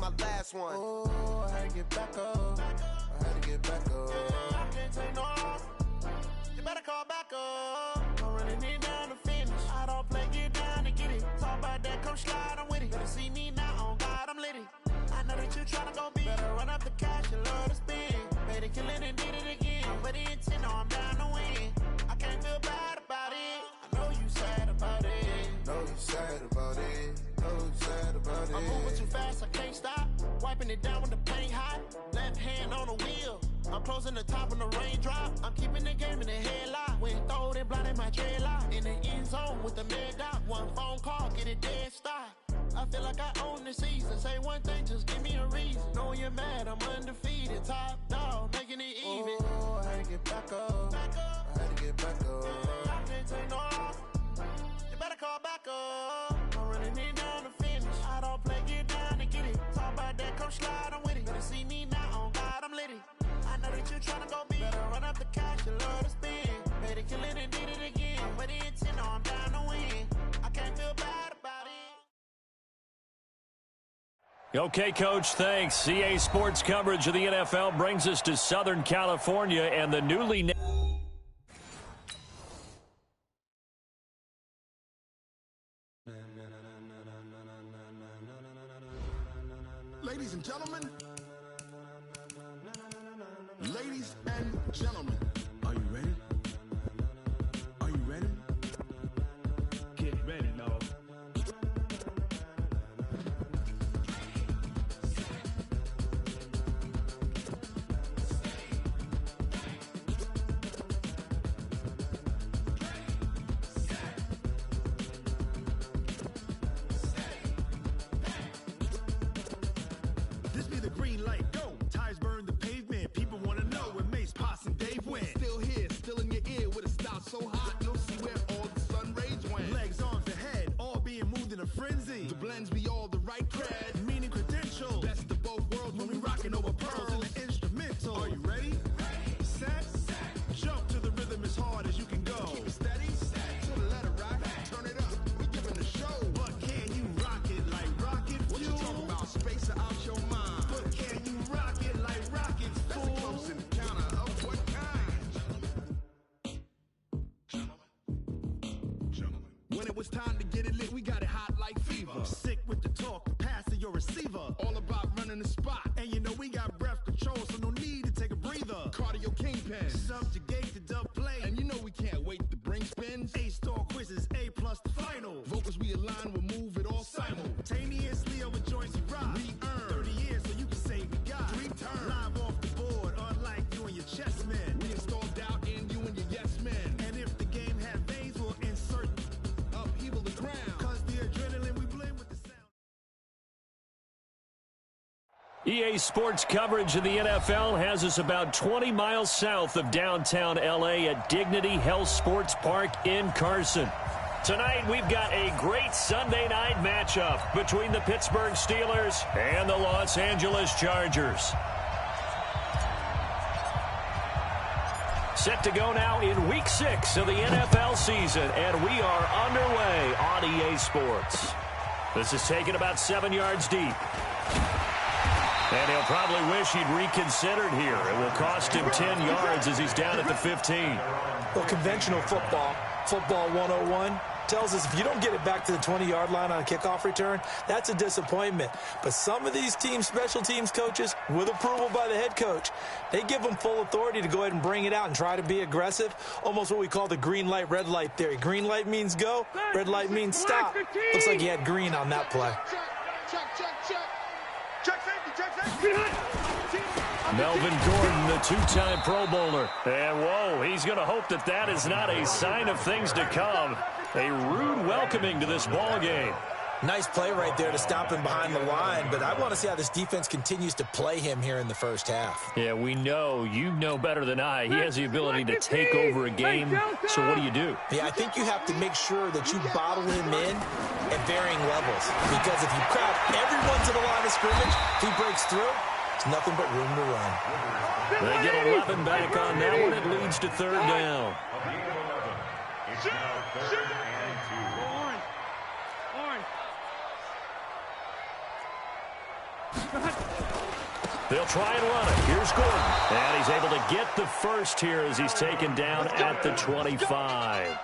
my last one. Oh, I had to get back up. I had to get back up. I can't take no loss. You better call back up. I'm running it down to finish. I don't play, get down and get it. Talk about that, come slide, I'm with it. Better see me now, on God, I'm litty. I know that you tryna go big. Better run up the cash, you love to spend. Made it, kill it, and did it again. But the intent, no, I'm down to win. I can't feel bad about it. I know you sad about it. Know you sad about it. Know you sad about it. I'm moving too fast, I can't stop. Wiping it down with the paint hot. Left hand on the wheel. I'm closing the top when the raindrop. I'm keeping the game in the headlock. When throwed and blinded my dreadlock. In the end zone with the mad dot. One phone call, get it dead stop. I feel like I own the season. Say one thing, just give me a reason. Knowing you're mad, I'm undefeated. Top dog, making it even. Oh, I had to get back up. I had to get back up. I can't take no loss. You better call back up. I'm running it down to finish. I don't play, get down and get it. Talk about that, come slide, I'm with it. Better see me now, on God, I'm litty. I know that you tryna go big. Better run up the cash, you love to spend. Made it, kill it, and did it again. But the intent, no, I'm down to win. I can't feel bad about it. Okay, Coach, thanks. CA Sports coverage of the NFL brings us to Southern California and the newly Ladies and gentlemen, ladies and gentlemen, are you ready? Are you ready? Get ready, no. This be the green light, go. Tires burn the pavement. People want to know where Mace, Poss, and Dave went. Still here, still in your ear with a style so hot, you'll see where all the sun rays went. Legs, arms, and head, all being moved in a frenzy. The blends be all the right cred, meaning credential. Best of both worlds when we rockin' over pearls in the instrumental. Are you ready? Set, jump to the rhythm as hard as you can go. Keep it steady, to the letter rock, turn it up. We giving the show. But can you rock it like rocket fuel? What you talking about? Space out your mind. But can you rock it like rockets, fool? That's a close encounter of what kind? Gentlemen. When it was time to get it lit, we got it hot like fever. Sick with the talk, the pass to your receiver. All about running the spot. And you know we got breath control, so no need to take a breather. Cardio kingpin, subjugate the dub play. And you know we can't wait to bring spins. A-star quizzes, A+ the final. Vocals we align, we'll move it all simultaneously over joints we rock. We earn 30 years, so you can say we got 3 turns. Live off the board, unlike you and your chess men. We installed doubt in you and your yes men. And if the game had veins, we'll insert upheaval the ground. Cause the adrenaline we blend with the sound. EA Sports coverage of the NFL has us about 20 miles south of downtown LA at Dignity Health Sports Park in Carson. Tonight, we've got a great Sunday night matchup between the Pittsburgh Steelers and the Los Angeles Chargers. Set to go now in Week 6 of the NFL season, and we are underway on EA Sports. This is taken about 7 yards deep. And he'll probably wish he'd reconsidered here. It will cost him 10 yards as he's down at the 15. Well, conventional football 101, tells us if you don't get it back to the 20-yard line on a kickoff return, that's a disappointment. But some of these teams, special teams coaches, with approval by the head coach, they give them full authority to go ahead and bring it out and try to be aggressive, almost what we call the green light, red light theory. Green light means go, red light means stop. Looks like he had green on that play. Melvin Gordon, the two-time Pro Bowler. And, whoa, he's going to hope that that is not a sign of things to come. A rude welcoming to this ball game. Nice play right there to stop him behind the line, but I want to see how this defense continues to play him here in the first half. Yeah, we know. You know better than I. He has the ability to take over a game. So what do? Yeah, I think you have to make sure that you bottle him in at varying levels. Because if you crowd everyone to the line of scrimmage, if he breaks through, it's nothing but room to run. They get 11 back on that one. It leads to third down. They'll try and run it. Here's Gordon. And he's able to get the first here as he's taken down at the 25.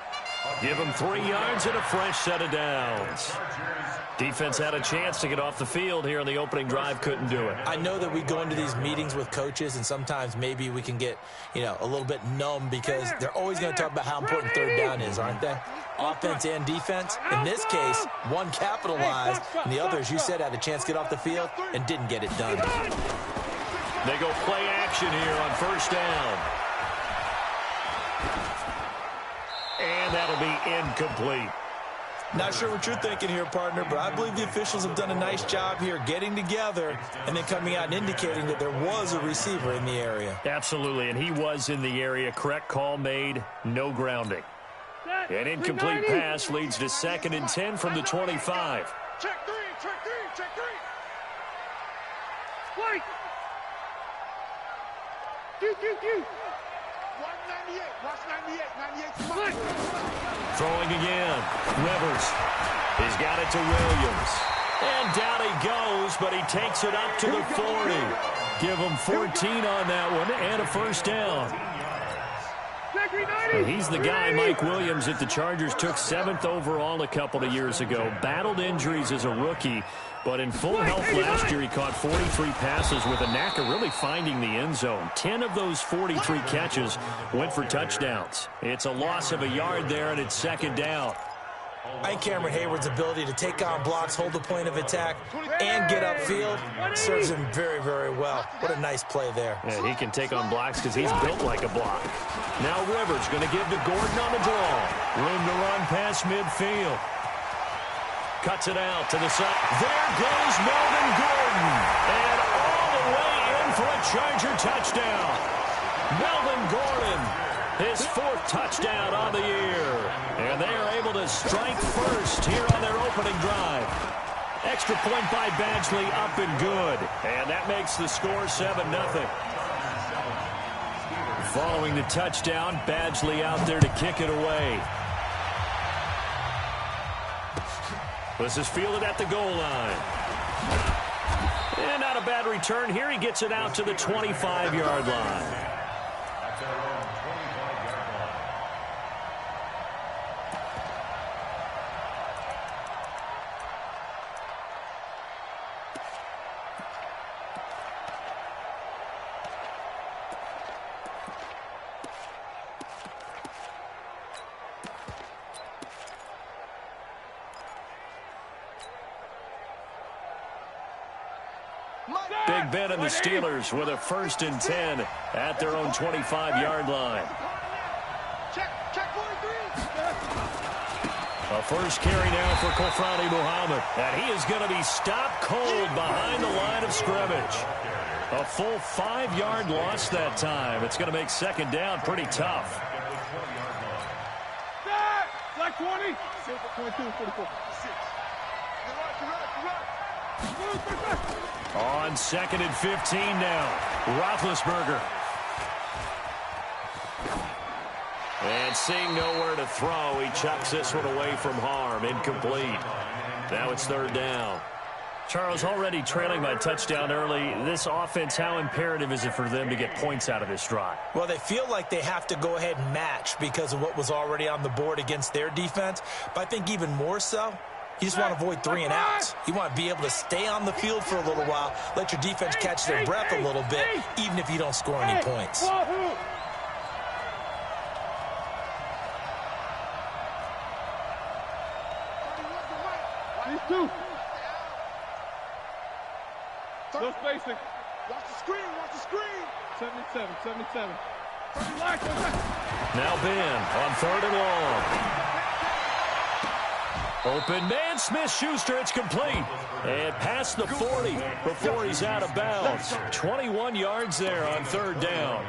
Give him 3 yards and a fresh set of downs. Defense had a chance to get off the field here in the opening drive, couldn't do it. I know that we go into these meetings with coaches, and sometimes maybe we can get, a little bit numb because they're always going to talk about how important third down is, aren't they? Offense and defense. In this case, one capitalized, and the other, as you said, had a chance to get off the field and didn't get it done. They go play action here on first down. And that'll be incomplete. Not sure what you're thinking here, partner, but I believe the officials have done a nice job here getting together and then coming out and indicating that there was a receiver in the area. Absolutely, and he was in the area. Correct call made, no grounding. An incomplete pass leads to 2nd and 10 from the 25. Check three, check three, check three. Wait. Q. 198, watch 98, 98. Throwing again. Rivers. He's got it to Williams. And down he goes, but he takes it up to the 40. Give him 14 on that one and a first down. And he's the guy, Mike Williams, that the Chargers took 7th overall a couple of years ago. Battled injuries as a rookie, but in full health last year, he caught 43 passes with a knack of really finding the end zone. 10 of those 43 catches went for touchdowns. It's a loss of a yard there, and it's 2nd down. I think Cameron Hayward's ability to take on blocks, hold the point of attack, and get upfield serves him very, very well. What a nice play there. Yeah, he can take on blocks because he's built like a block. Now Rivers going to give to Gordon on the draw. Room to run past midfield. Cuts it out to the side. There goes Melvin Gordon. And all the way in for a Charger touchdown. Melvin Gordon, his 4th touchdown on the year. And they are able to strike first here on their opening drive. Extra point by Badgley, up and good. And that makes the score 7-0. Following the touchdown, Badgley out there to kick it away. This is fielded at the goal line. And not a bad return here. He gets it out to the 25-yard line. Big Ben and the Steelers with a 1st and 10 at their own 25-yard line. Check 43. A first carry now for Kofrani Muhammad. And he is going to be stopped cold behind the line of scrimmage. A full 5-yard loss that time. It's going to make 2nd down pretty tough. Like 20. 22, 44. On 2nd and 15 now. Roethlisberger. And seeing nowhere to throw, he chucks this one away from harm. Incomplete. Now it's 3rd down. Charles, already trailing by touchdown early. This offense, how imperative is it for them to get points out of this drive? Well, they feel like they have to go ahead and match because of what was already on the board against their defense. But I think even more so, you just want to avoid 3 and outs. You want to be able to stay on the field for a little while, let your defense catch their breath a little bit, even if you don't score any points. No spacing. Watch the screen, watch the screen. 77. Now Ben on 3rd and long. Open man, Smith-Schuster, it's complete. And past the 40 before he's out of bounds. 21 yards there on 3rd down.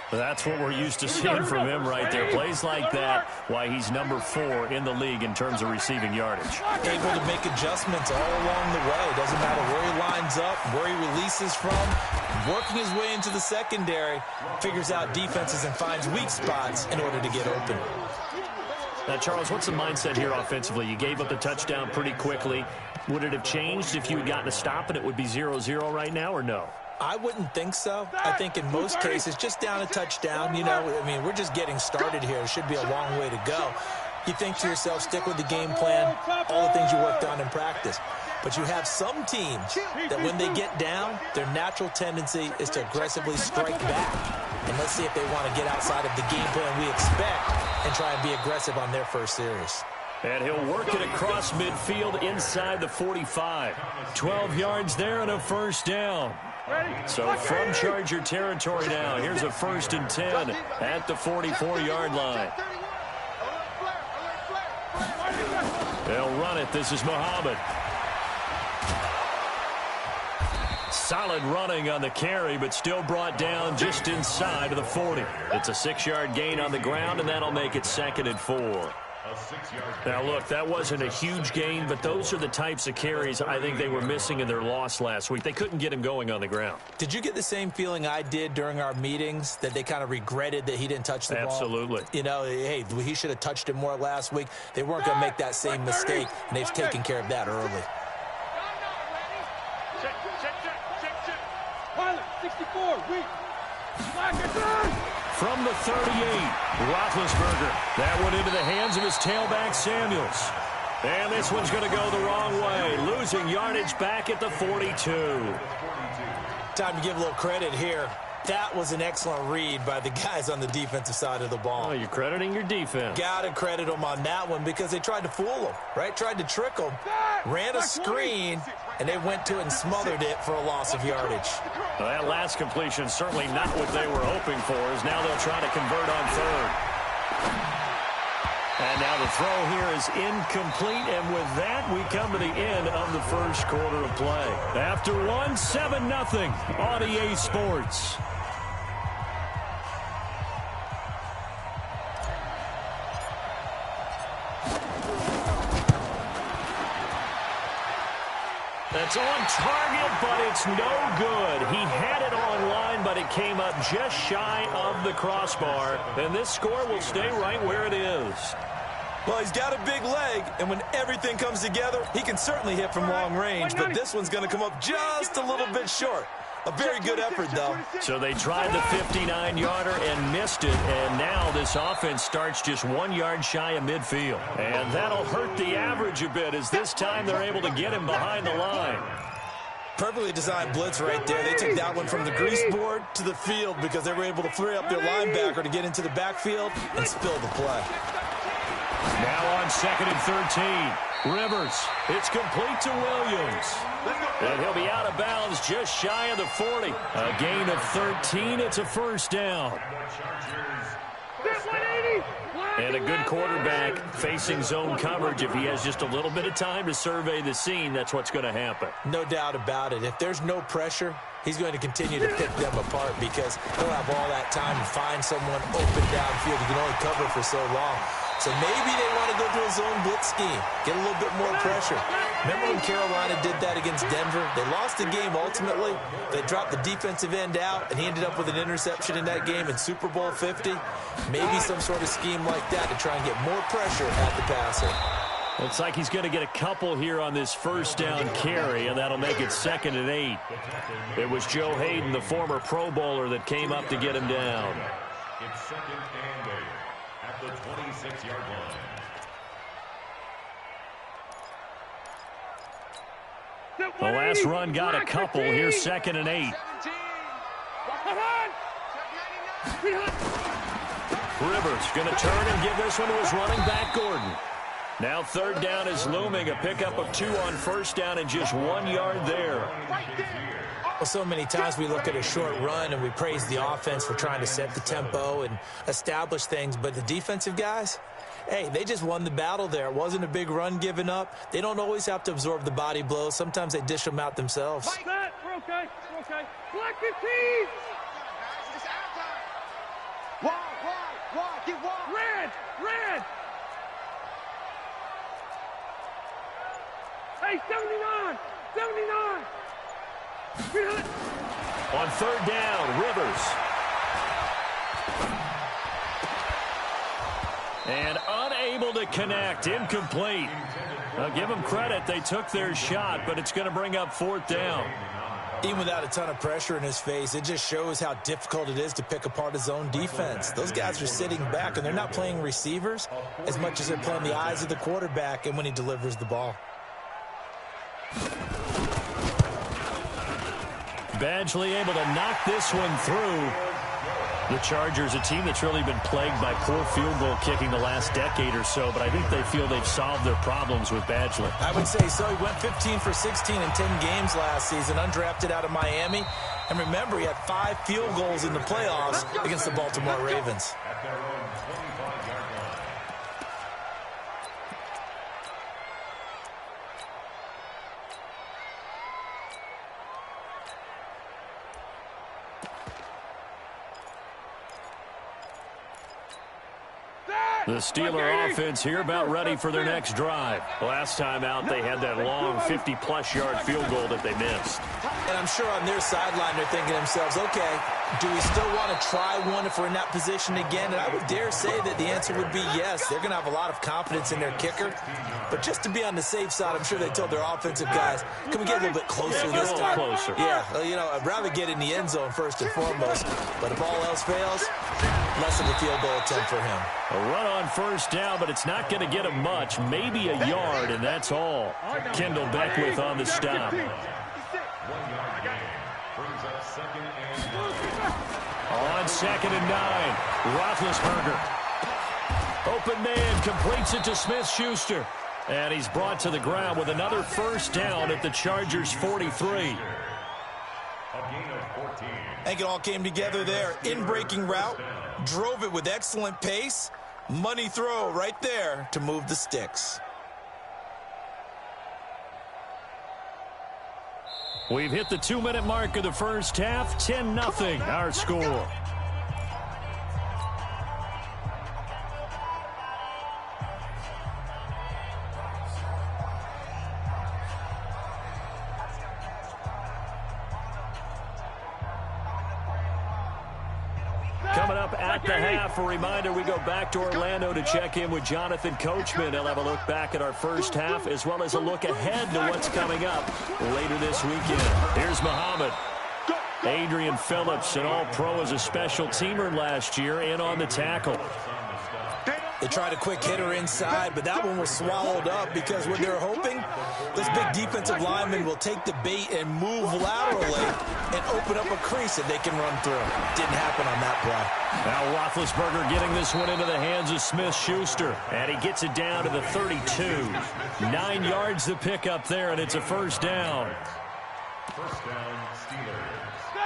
That's what we're used to seeing from him right there. Plays like that, why he's number 4 in the league in terms of receiving yardage. Able to make adjustments all along the way. Doesn't matter where he lines up, where he releases from. Working his way into the secondary, figures out defenses and finds weak spots in order to get open. Now, Charles, what's the mindset here offensively? You gave up the touchdown pretty quickly. Would it have changed if you had gotten a stop and it would be 0-0 right now, or no? I wouldn't think so. I think in most cases, just down a touchdown, you know, I mean, we're just getting started here. It should be a long way to go. You think to yourself, stick with the game plan, all the things you worked on in practice. But you have some teams that when they get down, their natural tendency is to aggressively strike back. And let's see if they want to get outside of the game plan we expect and try and be aggressive on their first series. And he'll work it across midfield inside the 45. 12 yards there and a first down. So from Charger territory now, here's a 1st and 10 at the 44-yard line. They'll run it. This is Muhammad. Solid running on the carry, but still brought down just inside of the 40. It's a 6-yard gain on the ground, and that'll make it 2nd and 4. Now, look, that wasn't a huge gain, but those are the types of carries I think they were missing in their loss last week. They couldn't get him going on the ground. Did you get the same feeling I did during our meetings, that they kind of regretted that he didn't touch the ball? Absolutely. You know, hey, he should have touched it more last week. They weren't going to make that same mistake, and they've taken care of that early. Check. 64, From the 38, Roethlisberger. That one into the hands of his tailback, Samuels. And this one's going to go the wrong way, losing yardage back at the 42. Time to give a little credit here. That was an excellent read by the guys on the defensive side of the ball. Oh, you're crediting your defense. Got to credit them on that one because they tried to fool them, right? Tried to trick them, ran a screen, and they went to it and smothered it for a loss of yardage. Well, that last completion certainly not what they were hoping for, as now they'll try to convert on 3rd. And now the throw here is incomplete, and with that, we come to the end of the first quarter of play. After 7-0 on EA Sports. That's on target, but it's no good. He had it on line, but it came up just shy of the crossbar. And this score will stay right where it is. Well, he's got a big leg, and when everything comes together, he can certainly hit from long range, but this one's going to come up just a little bit short. A very good effort, though. So they tried the 59-yarder and missed it, and now this offense starts just 1 yard shy of midfield. And that'll hurt the average a bit, as this time they're able to get him behind the line. Perfectly designed blitz right there. They took that one from the grease board to the field because they were able to free up their linebacker to get into the backfield and spill the play. Now on 2nd and 13. Rivers. It's complete to Williams. And he'll be out of bounds just shy of the 40. A gain of 13. It's a first down. And a good quarterback facing zone coverage. If he has just a little bit of time to survey the scene, that's what's going to happen. No doubt about it. If there's no pressure, he's going to continue to pick them apart because he'll have all that time to find someone open downfield. He can only cover for so long. So maybe they want to go to a zone blitz scheme, get a little bit more pressure. Remember when Carolina did that against Denver? They lost the game ultimately. They dropped the defensive end out, and he ended up with an interception in that game in Super Bowl 50. Maybe some sort of scheme like that to try and get more pressure at the passer. Looks like he's going to get a couple here on this first down carry, and that'll make it 2nd and 8. It was Joe Hayden, the former Pro Bowler, that came up to get him down. It's 2nd and 8 at the 26-yard line. The last run got a couple. Here's 2nd and 8. Rivers going to turn and give this one to his running back, Gordon. Now 3rd down is looming. A pickup of 2 on first down and just 1 yard there. Well, so many times we look at a short run and we praise the offense for trying to set the tempo and establish things, but the defensive guys, hey, they just won the battle there. It wasn't a big run given up. They don't always have to absorb the body blows. Sometimes they dish them out themselves. We're okay. We're okay. Black 15. Wide, get wide. Red. Hey, 79. On 3rd down, Rivers. And unable to connect. Incomplete. Now, give them credit. They took their shot, but it's going to bring up 4th down. Even without a ton of pressure in his face, it just shows how difficult it is to pick apart his own defense. Those guys are sitting back, and they're not playing receivers as much as they're playing the eyes of the quarterback and when he delivers the ball. Badgley able to knock this one through. The Chargers, a team that's really been plagued by poor field goal kicking the last decade or so, but I think they feel they've solved their problems with Badgley. I would say so. He went 15 for 16 in 10 games last season, undrafted out of Miami. And remember, he had 5 field goals in the playoffs against the Baltimore Ravens. At their own 25-yard line. The Steeler offense here about ready for their next drive. Last time out, they had that long 50-plus yard field goal that they missed. And I'm sure on their sideline they're thinking to themselves, okay, do we still want to try one if we're in that position again? And I would dare say that the answer would be yes. They're going to have a lot of confidence in their kicker. But just to be on the safe side, I'm sure they told their offensive guys, can we get a little bit closer this time? Closer. Yeah, well, you know, I'd rather get in the end zone first and foremost. But if all else fails, less of a field goal attempt for him. A run on 1st down, but it's not going to get him much. Maybe a yard, and that's all. Kendall Beckwith on the stop. 1 yard gain. Brings up 2nd and 9. On 2nd and 9, Roethlisberger. Open man, completes it to Smith-Schuster. And he's brought to the ground with another 1st down at the Chargers' 43. A gain of 14. I think it all came together there. In-breaking route, drove it with excellent pace. Money throw right there to move the sticks. We've hit the 2-minute mark of the first half. 10-0 our score. Coming up at the half, a reminder, we go back to Orlando to check in with Jonathan Coachman. He'll have a look back at our first half as well as a look ahead to what's coming up later this weekend. Here's Muhammad. Adrian Phillips, an all-pro as a special teamer last year, in on the tackle. They tried a quick hitter inside, but that one was swallowed up because what they're hoping, those big defensive linemen will take the bait and move laterally and open up a crease that they can run through. Didn't happen on that play. Now Roethlisberger getting this one into the hands of Smith-Schuster, and he gets it down to the 32. 9 yards to pick up there, and it's a 1st down. 1st down, Steelers.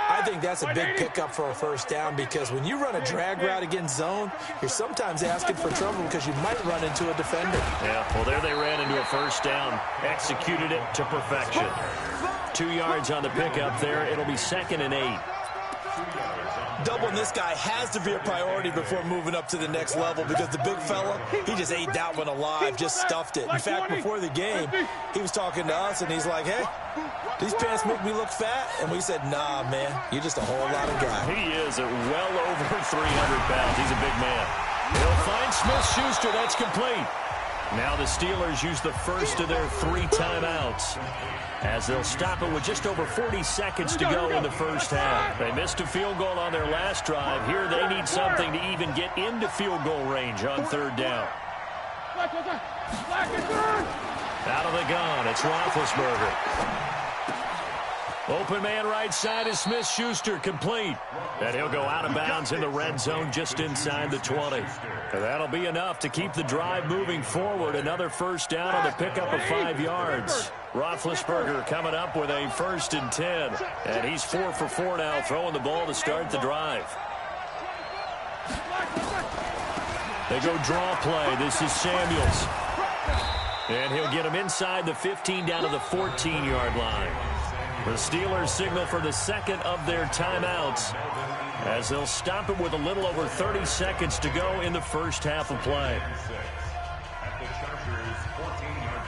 I think that's a big pickup for a 1st down because when you run a drag route against zone, you're sometimes asking for trouble because you might run into a defender. Yeah, well, there they ran into a 1st down. Executed it to perfection. 2 yards on the pickup there. It'll be 2nd and 8. Doubling this guy has to be a priority before moving up to the next level because the big fella, he just ate that one alive, just stuffed it. In fact, before the game, he was talking to us, and he's like, hey, these pants make me look fat? And we said, nah, man, you're just a whole lot of guy. He is at well over 300 pounds. He's a big man. He'll find Smith-Schuster. That's complete. Now the Steelers use the first of their 3 timeouts as they'll stop it with just over 40 seconds to go in the first half. They missed a field goal on their last drive. Here they need something to even get into field goal range on 3rd down. Out of the gun, it's Roethlisberger. Open man right side is Smith-Schuster, complete. And he'll go out of bounds in the red zone just inside the 20. And that'll be enough to keep the drive moving forward. Another 1st down on the pickup of 5 yards. Roethlisberger coming up with a 1st and 10. And he's 4 for 4 now, throwing the ball to start the drive. They go draw play. This is Samuels. And he'll get him inside the 15 down to the 14-yard line. The Steelers signal for the 2nd of their timeouts as they'll stop it with a little over 30 seconds to go in the first half of play. At the Chargers' 14-yard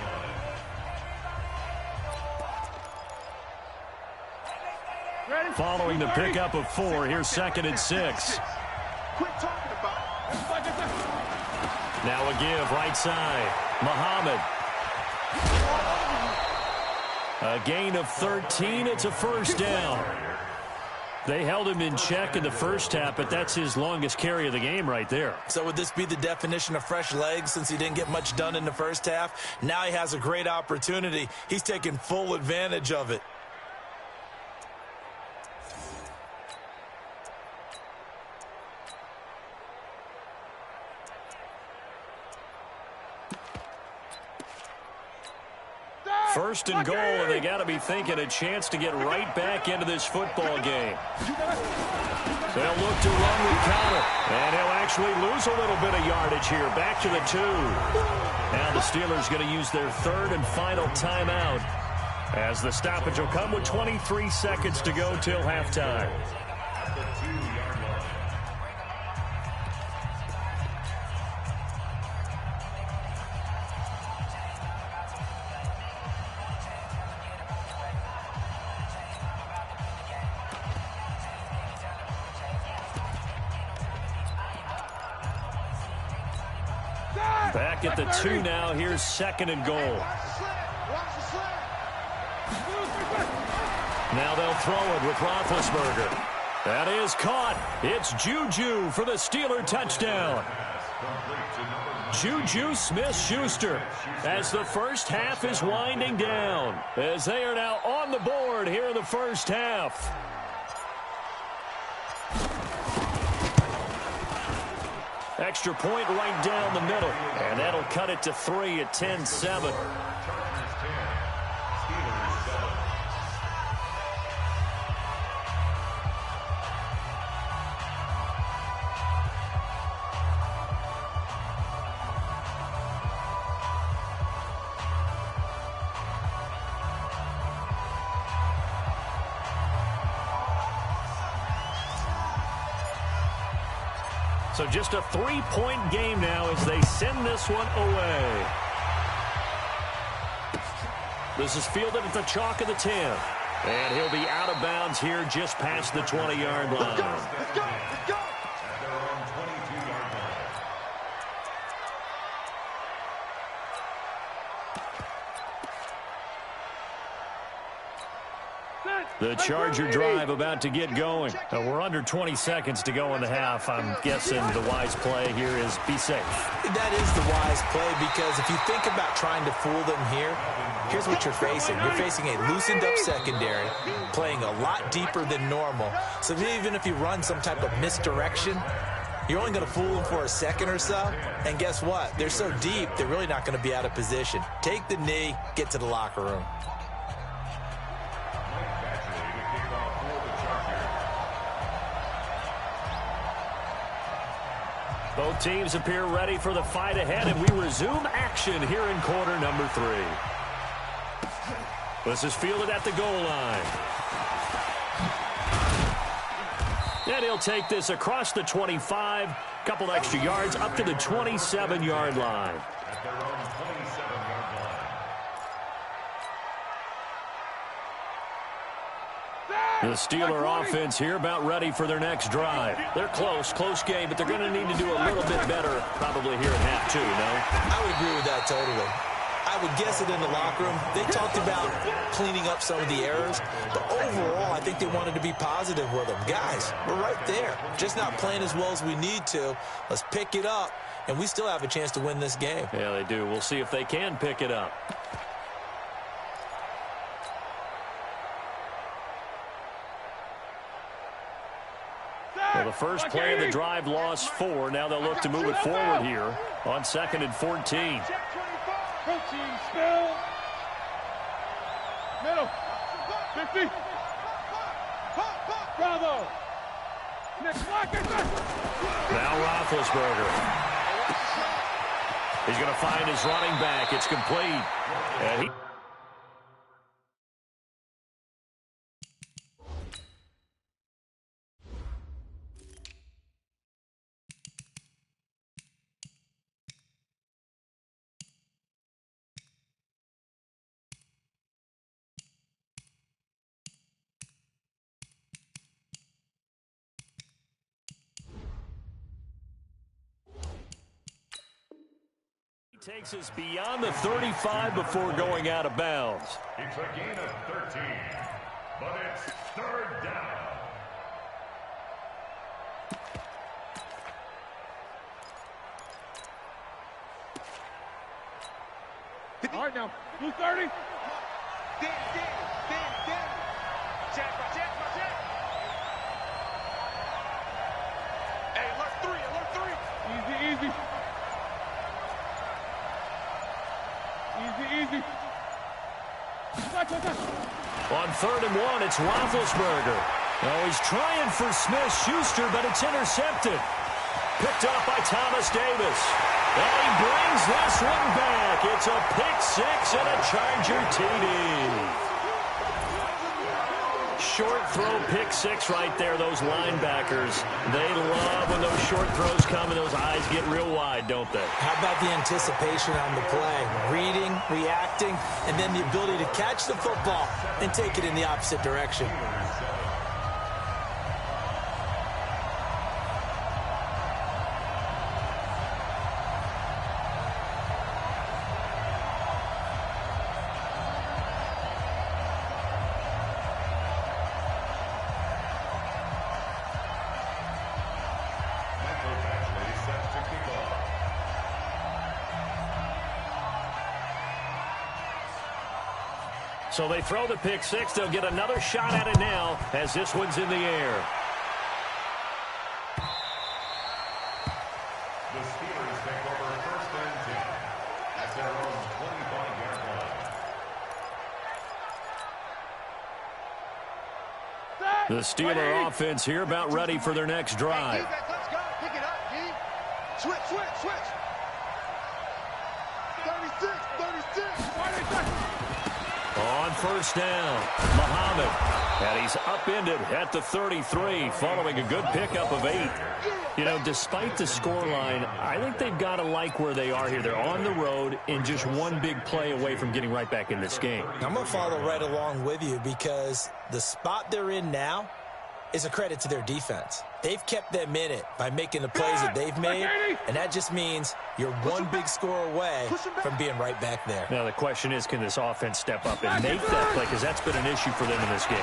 line. Following the pickup of 4, here's 2nd and 6. Now a give, right side. Muhammad. A gain of 13. It's a first down. They held him in check in the first half, but that's his longest carry of the game right there. So would this be the definition of fresh legs since he didn't get much done in the first half? Now he has a great opportunity. He's taking full advantage of it. First and goal, and they got to be thinking a chance to get right back into this football game. They'll look to run with counter, and he'll actually lose a little bit of yardage here. Back to the 2. Now the Steelers going to use their third and final timeout as the stoppage will come with 23 seconds to go till halftime. Back at the 2 now. Here's second and goal. Now they'll throw it with Roethlisberger. That is caught. It's Juju for the Steeler touchdown. Juju Smith-Schuster as the first half is winding down, as they are now on the board here in the first half. Extra point right down the middle, and that'll cut it to 3 at 10-7. So just a 3-point game now as they send this one away. This is fielded at the chalk of the 10. And he'll be out of bounds here just past the 20-yard line. Let's go, let's go. The Charger drive about to get going. We're under 20 seconds to go in the half. I'm guessing the wise play here is be safe. That is the wise play, because if you think about trying to fool them here, here's what you're facing. You're facing a loosened up secondary, playing a lot deeper than normal. So even if you run some type of misdirection, you're only going to fool them for a second or so. And guess what? They're so deep, they're really not going to be out of position. Take the knee, get to the locker room. Both teams appear ready for the fight ahead, and we resume action here in quarter number 3. This is fielded at the goal line. And he'll take this across the 25, couple extra yards up to the 27-yard line. The Steeler offense here about ready for their next drive. They're close game, but they're going to need to do a little bit better probably here in half 2, no? I would agree with that totally. I would guess it in the locker room. They talked about cleaning up some of the errors, but overall, I think they wanted to be positive with them. Guys, we're right there. Just not playing as well as we need to. Let's pick it up, and we still have a chance to win this game. Yeah, they do. We'll see if they can pick it up. Well, the first play of the drive lost 4. Now they'll look to move it forward here on 2nd and 14. Protein spill. Middle. 50. Bravo. Next block. Now Roethlisberger. He's going to find his running back. It's complete. And he... Takes us beyond the 35 before going out of bounds. It's a gain of 13, but it's third down. All right, now, 230. Hey, alert three. Easy. On 3rd and 1, it's Roethlisberger. Oh, he's trying for Smith-Schuster, but it's intercepted. Picked off by Thomas Davis. And he brings this one back. It's a pick six and a Charger TD. Short throw pick six right there, those linebackers. They love when those short throws come and those eyes get real wide, don't they? How about the anticipation on the play? Reading, reacting, and then the ability to catch the football and take it in the opposite direction. So they throw the pick six. They'll get another shot at it now as this one's in the air. The Steelers take over 1st and 10 at their own 25-yard line. The Steeler offense here about ready for their next drive. Let's go. Pick it up, G. Switch. 36. On 1st down, Muhammad. And he's upended at the 33 following a good pickup of 8. You know, despite the scoreline, I think they've got to like where they are here. They're on the road and just one big play away from getting right back in this game. I'm going to follow right along with you because the spot they're in now is a credit to their defense. They've kept them in it by making the plays that they've made, and that just means you're one big score away from being right back there. Now, the question is, can this offense step up and make that play? Because that's been an issue for them in this game.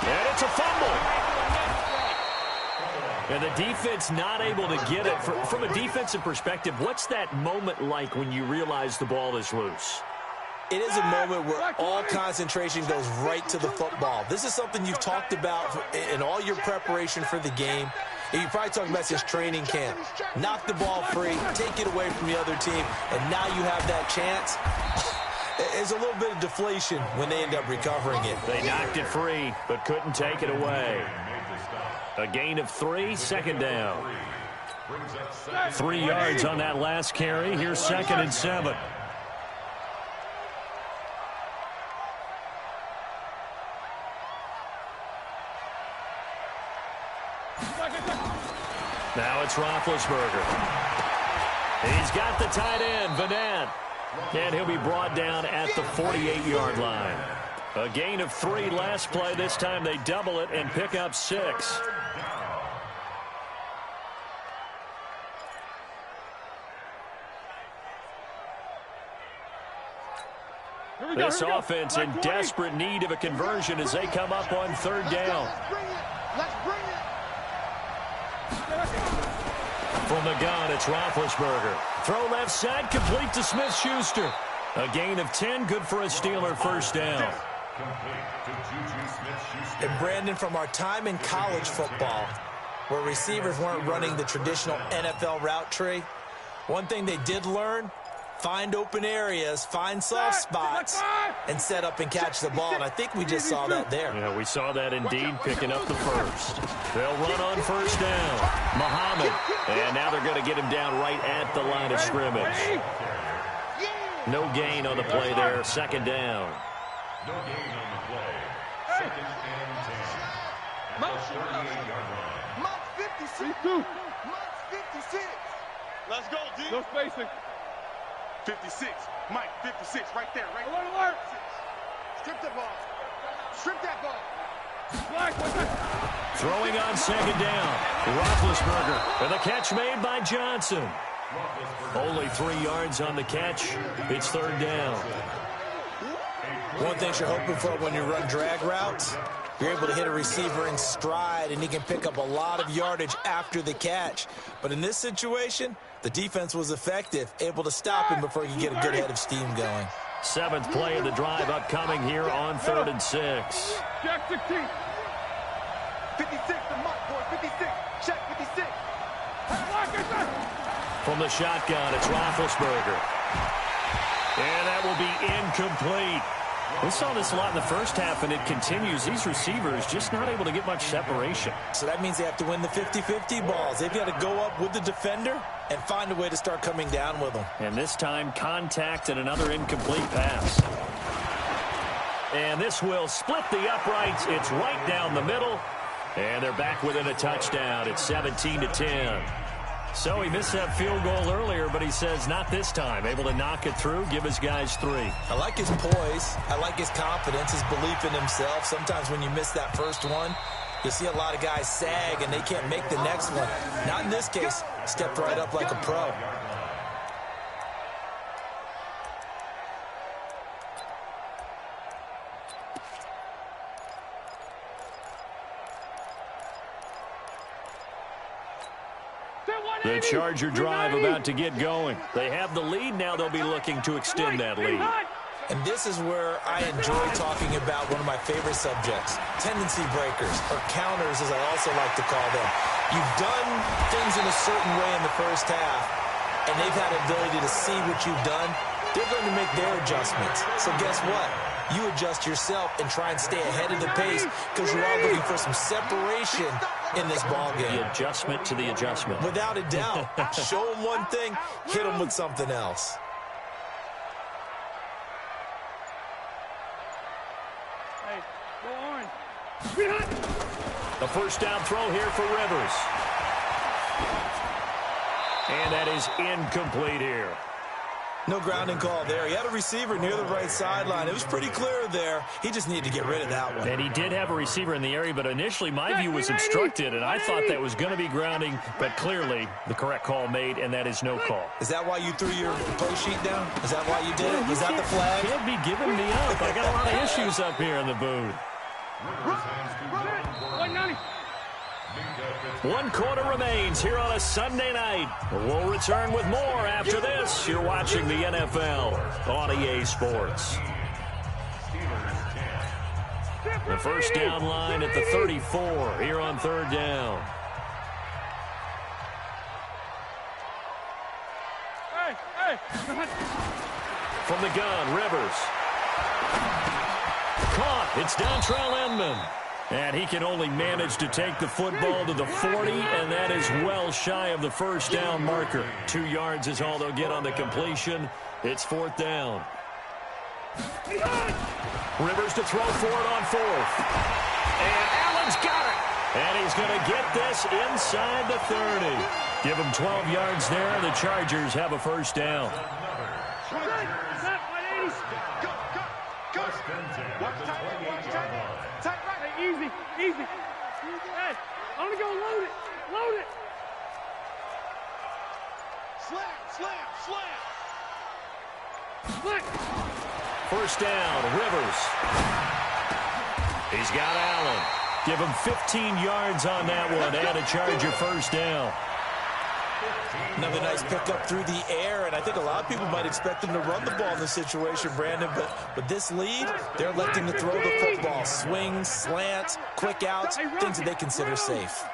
And it's a fumble. And the defense not able to get it. From a defensive perspective, what's that moment like when you realize the ball is loose? It is a moment where all concentration goes right to the football. This is something you've talked about in all your preparation for the game. And you probably talked about this training camp. Knock the ball free, take it away from the other team, and now you have that chance. There's a little bit of deflation when they end up recovering it. They knocked it free, but couldn't take it away. A gain of 3, 2nd down. 3 yards on that last carry. Here's 2nd and 7. Now it's Roethlisberger. He's got the tight end, Vanette. And he'll be brought down at the 48-yard line. A gain of 3 last play. This time they double it and pick up 6. This offense in desperate need of a conversion as they come up on 3rd down. Let's bring it. From the gun, it's Roethlisberger. Throw left side, complete to Smith-Schuster. A gain of 10, good for a Steeler 1st down. And Brandon, from our time in college football, where receivers weren't running the traditional NFL route tree, one thing they did learn, find open areas, find soft spots, and set up and catch the ball. And I think we just saw that there. Yeah, we saw that indeed, picking up the first. They'll run on 1st down. Muhammad. And now they're going to get him down right at the line of scrimmage. No gain on the play there, 2nd down. No gain on the play. 2nd and 10. At the 38-yard line. Mark 56. Mark 56. Let's go, D. No spacing. 56. Mike, 56. Right there. Right there. Alert. Strip that ball. Strip that ball. Throwing on 2nd down. Roethlisberger. And the catch made by Johnson. Only 3 yards on the catch. It's third down. One thing you're hoping for when you run drag routes, you're able to hit a receiver in stride, and he can pick up a lot of yardage after the catch. But in this situation, the defense was effective, able to stop him before he could get a good head of steam going. 7th play of the drive upcoming here on 3rd and 6. Check 16. 56, the mark, boy. 56. Check 56. From the shotgun, it's Roethlisberger. And that will be incomplete. We saw this a lot in the first half, and it continues. These receivers just not able to get much separation. So that means they have to win the 50-50 balls. They've got to go up with the defender and find a way to start coming down with them. And this time, contact and another incomplete pass. And this will split the uprights. It's right down the middle. And they're back within a touchdown. It's 17-10. So he missed that field goal earlier, but he says not this time. Able to knock it through, give his guys 3. I like his poise. I like his confidence, his belief in himself. Sometimes when you miss that first one, you see a lot of guys sag and they can't make the next one. Not in this case. Stepped right up like a pro. The Charger drive about to get going. They have the lead. Now they'll be looking to extend that lead. And this is where I enjoy talking about one of my favorite subjects, tendency breakers, or counters as I also like to call them. You've done things in a certain way in the first half, and they've had the ability to see what you've done. They're going to make their adjustments. So guess what? You adjust yourself and try and stay ahead of the pace because you are looking for some separation in this ballgame. The adjustment to the adjustment. Without a doubt. Show them one thing, hit them with something else. Hey, go orange. The first down throw here for Rivers. And that is incomplete here. No grounding call there. He had a receiver near the right sideline. It was pretty clear there. He just needed to get rid of that one. And he did have a receiver in the area, but initially my view was obstructed, and I thought that was going to be grounding, but clearly the correct call made, and that is no call. Is that why you threw your post sheet down? Is that why you did it? Was that the flag? Can't be giving me up. I got a lot of issues up here in the booth. 190. 1 quarter remains here on a Sunday night. We'll return with more after this. You're watching the NFL on EA Sports. The first down line at the 34 here on 3rd down. Hey. From the gun, Rivers. Caught. It's Dontrell Inman. And he can only manage to take the football to the 40, and that is well shy of the first down marker. 2 yards is all they'll get on the completion. It's 4th down. Rivers to throw for it on 4th. And Allen's got it. And he's going to get this inside the 30. Give him 12 yards there. The Chargers have a first down. Easy. Hey, I'm going to go load it. Slam. First down, Rivers. He's got Allen. Give him 15 yards on that one and a Charger first down. Another nice pickup through the air, and I think a lot of people might expect them to run the ball in this situation, Brandon, but with this lead, they're electing to throw the football. Swings, slants, quick outs, things that they consider safe.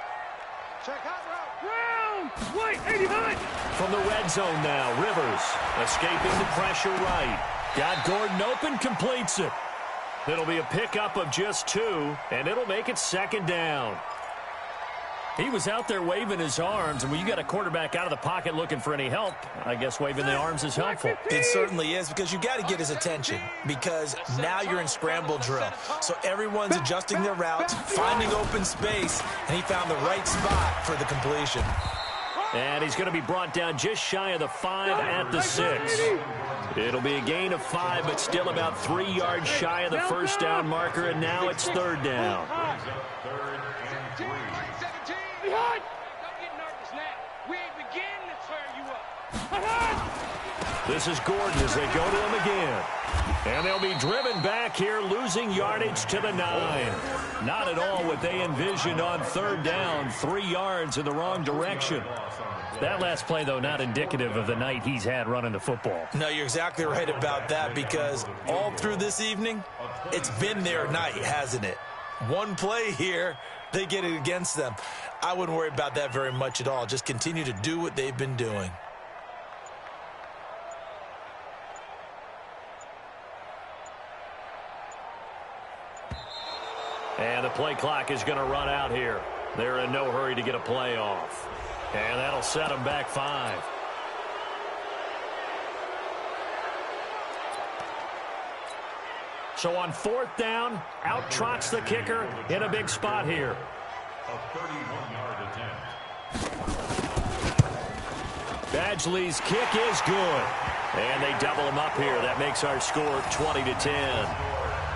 From the red zone now, Rivers escaping the pressure right. Got Gordon open, completes it. It'll be a pickup of just 2, and it'll make it 2nd down. He was out there waving his arms, and when you got a quarterback out of the pocket looking for any help, I guess waving the arms is helpful. It certainly is, because you got to get his attention, because now you're in scramble drill. So everyone's adjusting their routes, finding open space, and he found the right spot for the completion. And he's going to be brought down just shy of the 5 at the 6. It'll be a gain of 5, but still about 3 yards shy of the first down marker, and now it's 3rd down. This is Gordon as they go to him again. And they'll be driven back here, losing yardage to the 9. Not at all what they envisioned on third down. 3 yards in the wrong direction. That last play, though, not indicative of the night he's had running the football. No, you're exactly right about that, because all through this evening, it's been their night, hasn't it? One play here, they get it against them. I wouldn't worry about that very much at all. Just continue to do what they've been doing. And the play clock is going to run out here. They're in no hurry to get a play off. And that'll set them back 5. So on fourth down, out trots the kicker in a big spot here. A 31-yard attempt. Badgley's kick is good. And they double him up here. That makes our score 20-10.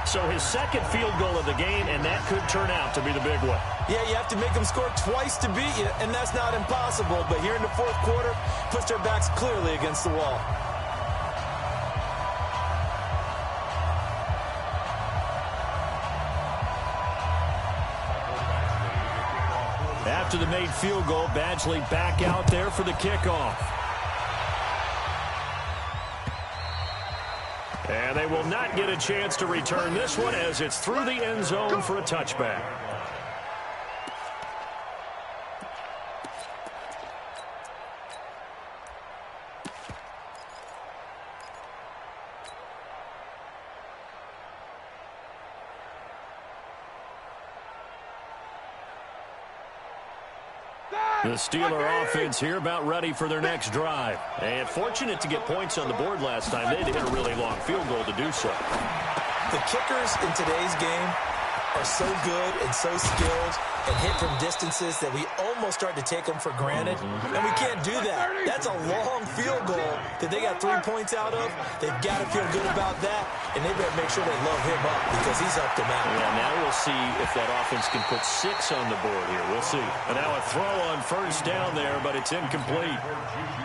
So his second field goal of the game, and that could turn out to be the big one. Yeah, you have to make them score twice to beat you, and that's not impossible. But here in the fourth quarter, puts their backs clearly against the wall. After the made field goal, Badgley back out there for the kickoff. And they will not get a chance to return this one as it's through the end zone for a touchback. The Steeler offense here about ready for their next drive. And fortunate to get points on the board last time. They had to hit a really long field goal to do so. The kickers in today's game are so good and so skilled and hit from distances that we almost start to take them for granted. And we can't do that. That's a long field goal that they got 3 points out of. They've got to feel good about that, and they better make sure they load him up because he's up to mountain. Yeah, now we'll see if that offense can put 6 on the board here. We'll see. And now a throw on first down there, but it's incomplete.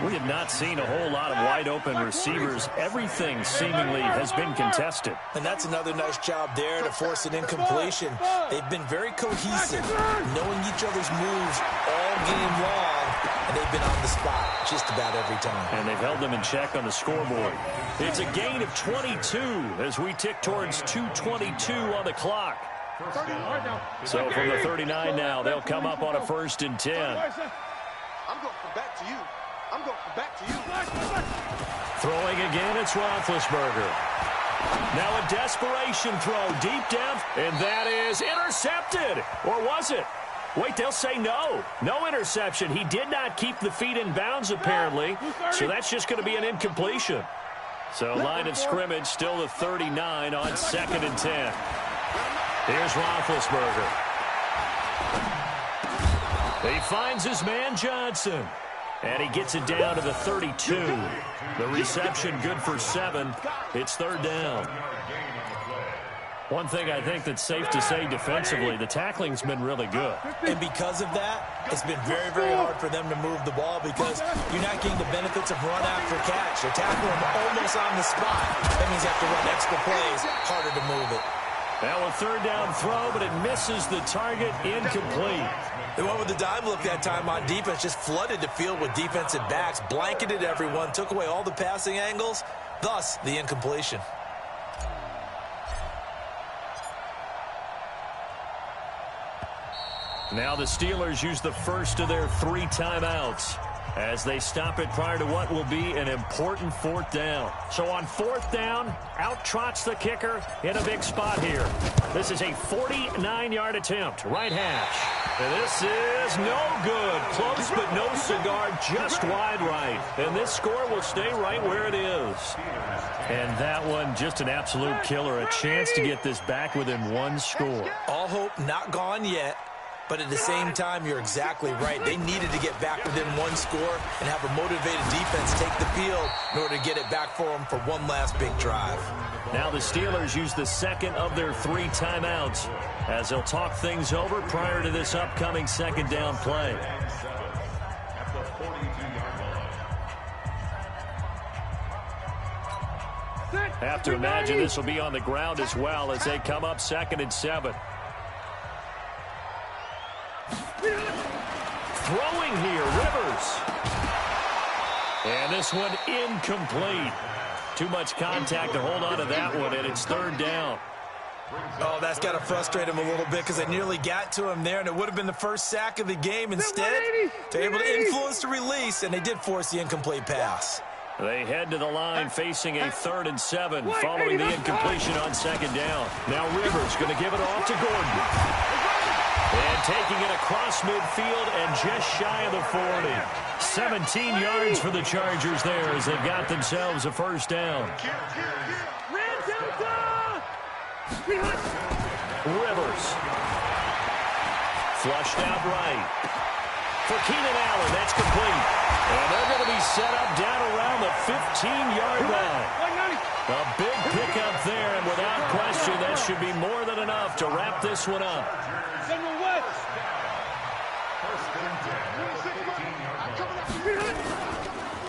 We have not seen a whole lot of wide-open receivers. Everything seemingly has been contested. And that's another nice job there to force an incompletion. They've been very cohesive, knowing each other's moves all game long, and they've been on the spot just about every time. And they've held them in check on the scoreboard. It's a gain of 22 as we tick towards 2:22 on the clock. So from the 39 now, they'll come up on a 1st and 10. I'm going from back to you. I'm going from back to you. Throwing again, it's Roethlisberger. Now a desperation throw deep down, and that is intercepted. Or was it? Wait, they'll say no. No interception. He did not keep the feet in bounds, apparently. So that's just going to be an incompletion. So line of scrimmage still the 39 on 2nd and 10. Here's Roethlisberger. He finds his man Johnson. And he gets it down to the 32. The reception good for 7. It's 3rd down. One thing I think that's safe to say defensively, the tackling's been really good. And because of that, it's been very, very hard for them to move the ball because you're not getting the benefits of run after catch. They're tackling them almost on the spot. That means you have to run extra plays, harder to move it. Now a 3rd down throw, but it misses the target, incomplete. They went with the dime look that time on defense, just flooded the field with defensive backs, blanketed everyone, took away all the passing angles, thus the incompletion. Now the Steelers use the first of their 3 timeouts as they stop it prior to what will be an important 4th down. So on 4th down, out trots the kicker in a big spot here. This is a 49-yard attempt, right hash. And this is no good. Close but no cigar, just wide right. And this score will stay right where it is. And that one, just an absolute killer. A chance to get this back within 1 score. All hope not gone yet. But at the same time, you're exactly right. They needed to get back within 1 score and have a motivated defense take the field in order to get it back for them for one last big drive. Now the Steelers use the second of their 3 timeouts as they'll talk things over prior to this upcoming 2nd down play. Have to imagine this will be on the ground as well as they come up 2nd and 7. Throwing here, Rivers. And this one incomplete. Too much contact to hold on to that one, and it's 3rd down. Oh, that's got to frustrate him a little bit because they nearly got to him there, and it would have been the first sack of the game. Instead, they're able to influence the release, and they did force the incomplete pass. They head to the line facing a 3rd and 7 following the incompletion on 2nd down. Now Rivers going to give it off to Gordon. And taking it across midfield and just shy of the 40. 17 yards for the Chargers there as they've got themselves a 1st down. Rivers. Flushed out right. For Keenan Allen, that's complete. And they're going to be set up down around the 15-yard line. A big pickup there, and without question, that should be more than enough to wrap this one up.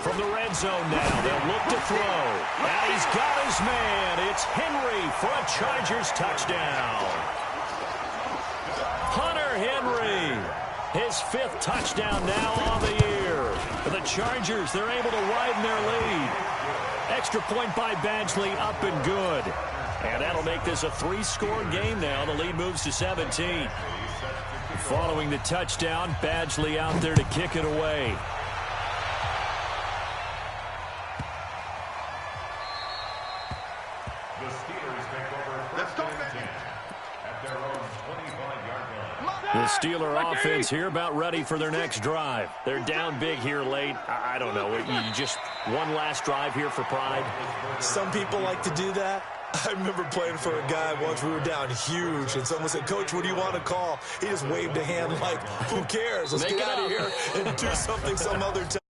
From the red zone now, they'll look to throw. And he's got his man. It's Henry for a Chargers touchdown. Hunter Henry. His 5th touchdown now on the year. For the Chargers, they're able to widen their lead. Extra point by Badgley, up and good. And that'll make this a 3-score game now. The lead moves to 17. Following the touchdown, Badgley out there to kick it away. The Steelers take over 1st and 10 at their own 25-yard line. The Steeler offense here about ready for their next drive. They're down big here late. I don't know. You just one last drive here for pride? Some people like to do that. I remember playing for a guy once. We were down huge, and someone said, "Coach, what do you want to call?" He just waved a hand like, "Who cares? Let's get out of here and do something some other time."